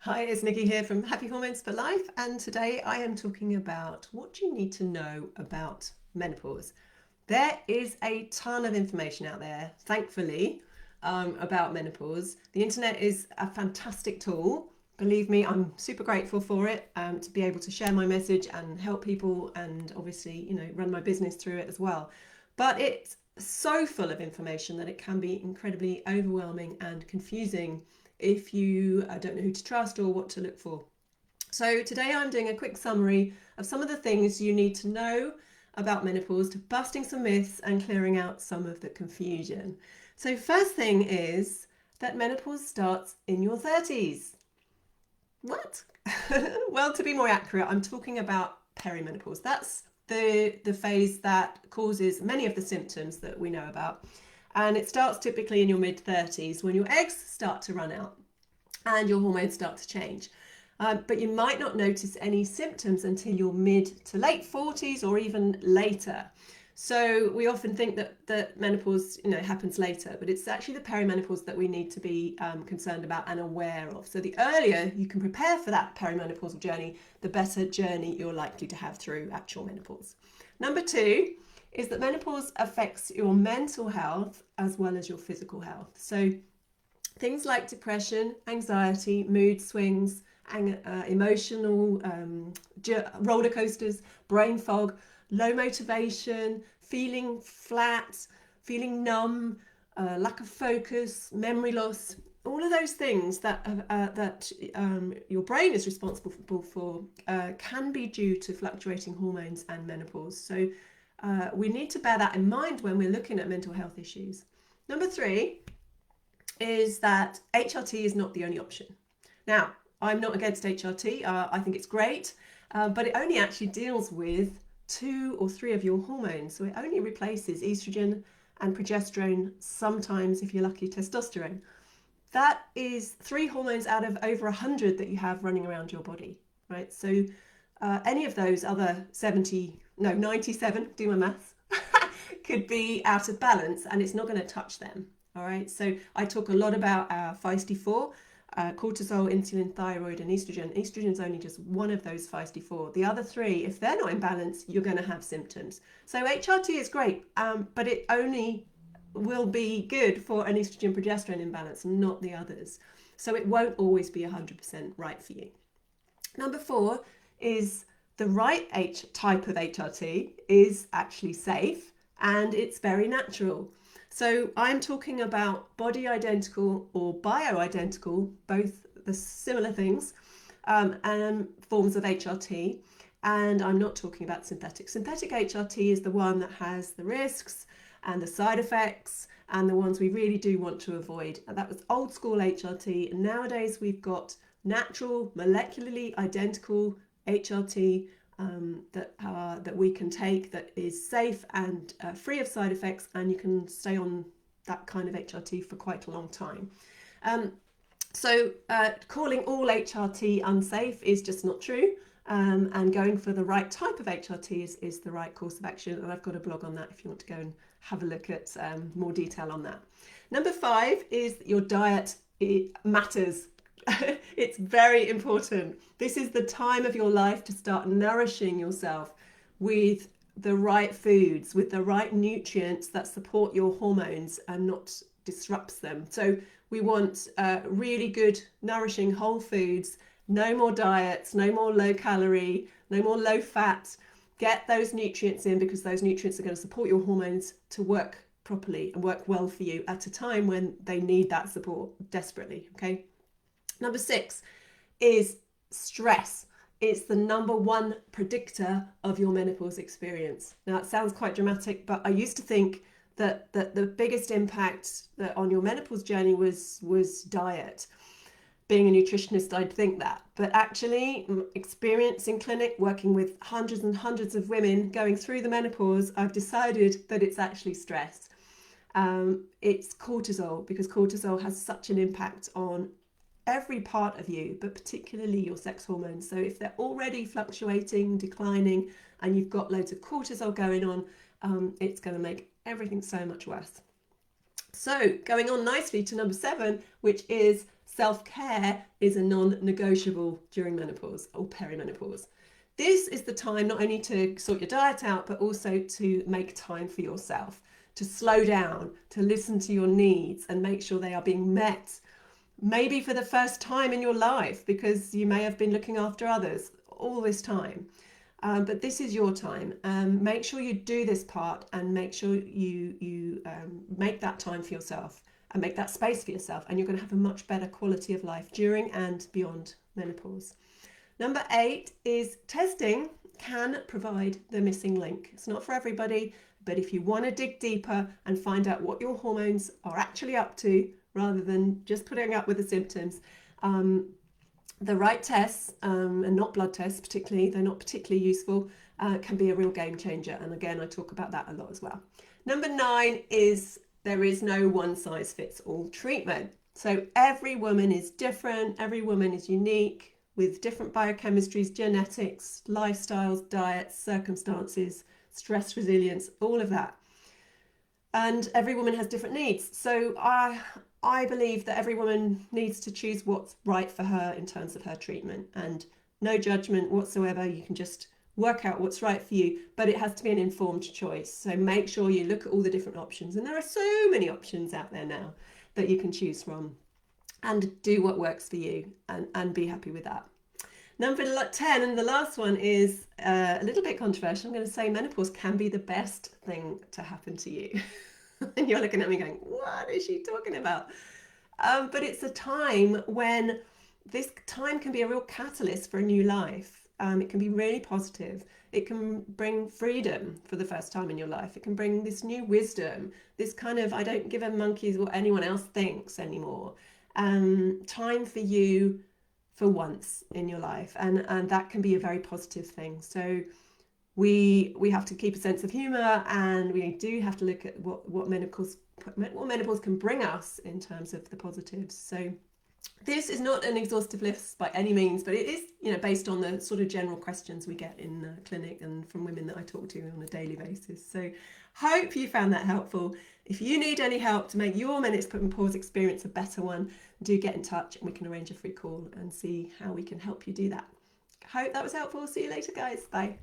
Hi, it's Nikki here from Happy Hormones for Life, and today I am talking about what you need to know about menopause. There is a ton of information out there, thankfully, about menopause. The internet is a fantastic tool. Believe me, I'm super grateful for it to be able to share my message and help people, and obviously, run my business through it as well. But it's so full of information that it can be incredibly overwhelming and confusing if you don't know who to trust or what to look for. So today I'm doing a quick summary of some of the things you need to know about menopause, to busting some myths and clearing out some of the confusion. So first thing is that menopause starts in your 30s. What? Well, to be more accurate, I'm talking about perimenopause. That's the phase that causes many of the symptoms that we know about. And it starts typically in your mid 30s when your eggs start to run out and your hormones start to change. But you might not notice any symptoms until your mid to late 40s or even later. So we often think that menopause, happens later, but it's actually the perimenopause that we need to be concerned about and aware of. So the earlier you can prepare for that perimenopausal journey, the better journey you're likely to have through actual menopause. Number two is that menopause affects your mental health as well as your physical health. So things like depression, anxiety, mood swings, emotional roller coasters, brain fog, low motivation, feeling flat, feeling numb, lack of focus, memory loss, all of those things that your brain is responsible for can be due to fluctuating hormones and menopause. So we need to bear that in mind when we're looking at mental health issues. Number three is that HRT is not the only option. Now, I'm not against HRT. I think it's great, but it only actually deals with 2 or 3 of your hormones. So it only replaces estrogen and progesterone, sometimes, if you're lucky, testosterone. That is 3 hormones out of over 100 that you have running around your body, right? So any of those other 97, do my maths, could be out of balance and it's not going to touch them. All right, so I talk a lot about our feisty 4, cortisol, insulin, thyroid, and estrogen. Estrogen is only just one of those feisty 4. The other 3, if they're not in balance, you're going to have symptoms. So HRT is great, but it only will be good for an estrogen progesterone imbalance, not the others. So it won't always be 100% right for you. Number 4 is the right type of HRT is actually safe and it's very natural. So I'm talking about body identical or bioidentical, both the similar things, and forms of HRT. And I'm not talking about synthetic. Synthetic HRT is the one that has the risks and the side effects and the ones we really do want to avoid. And that was old school HRT. And nowadays we've got natural, molecularly identical HRT that we can take, that is safe and free of side effects, and you can stay on that kind of HRT for quite a long time. So calling all HRT unsafe is just not true, and going for the right type of HRT is the right course of action, and I've got a blog on that if you want to go and have a look at more detail on that. Number 5 is that your diet, it matters. It's very important. This is the time of your life to start nourishing yourself with the right foods, with the right nutrients that support your hormones and not disrupts them. So we want really good, nourishing whole foods, no more diets, no more low calorie, no more low fat. Get those nutrients in because those nutrients are going to support your hormones to work properly and work well for you at a time when they need that support desperately, okay? Number 6 is stress. It's the number 1 predictor of your menopause experience. Now, it sounds quite dramatic, but I used to think that the biggest impact on your menopause journey was diet. Being a nutritionist, I'd think that. But actually, experience in clinic, working with hundreds and hundreds of women going through the menopause, I've decided that it's actually stress. It's cortisol, because cortisol has such an impact on every part of you, but particularly your sex hormones. So if they're already fluctuating, declining, and you've got loads of cortisol going on, it's going to make everything so much worse. So going on nicely to number 7, which is self-care is a non-negotiable during menopause or perimenopause. This is the time not only to sort your diet out, but also to make time for yourself, to slow down, to listen to your needs and make sure they are being met. Maybe for the first time in your life, because you may have been looking after others all this time. But this is your time. Make sure you do this part and make sure you make that time for yourself and make that space for yourself, and you're going to have a much better quality of life during and beyond menopause. Number 8 is testing can provide the missing link. It's not for everybody, but if you want to dig deeper and find out what your hormones are actually up to, rather than just putting up with the symptoms, the right tests, and not blood tests particularly, they're not particularly useful, can be a real game changer. And again, I talk about that a lot as well. Number 9 is there is no one size fits all treatment. So every woman is different, every woman is unique with different biochemistries, genetics, lifestyles, diets, circumstances, stress resilience, all of that. And every woman has different needs. So I believe that every woman needs to choose what's right for her in terms of her treatment, and no judgment whatsoever. You can just work out what's right for you, but it has to be an informed choice. So make sure you look at all the different options, and there are so many options out there now that you can choose from, and do what works for you and be happy with that. Number 10, and the last one, is a little bit controversial. I'm going to say menopause can be the best thing to happen to you. And you're looking at me going, what is she talking about? But it's a time when this time can be a real catalyst for a new life. It can be really positive. It can bring freedom for the first time in your life. It can bring this new wisdom, this kind of, I don't give a monkey's what anyone else thinks anymore. Time for you for once in your life. And that can be a very positive thing. So we have to keep a sense of humor, and we do have to look at what menopause can bring us in terms of the positives. So this is not an exhaustive list by any means, but it is, based on the sort of general questions we get in the clinic and from women that I talk to on a daily basis. So hope you found that helpful. If you need any help to make your menopause experience a better one, do get in touch and we can arrange a free call and see how we can help you do that. Hope that was helpful. See you later, guys. Bye.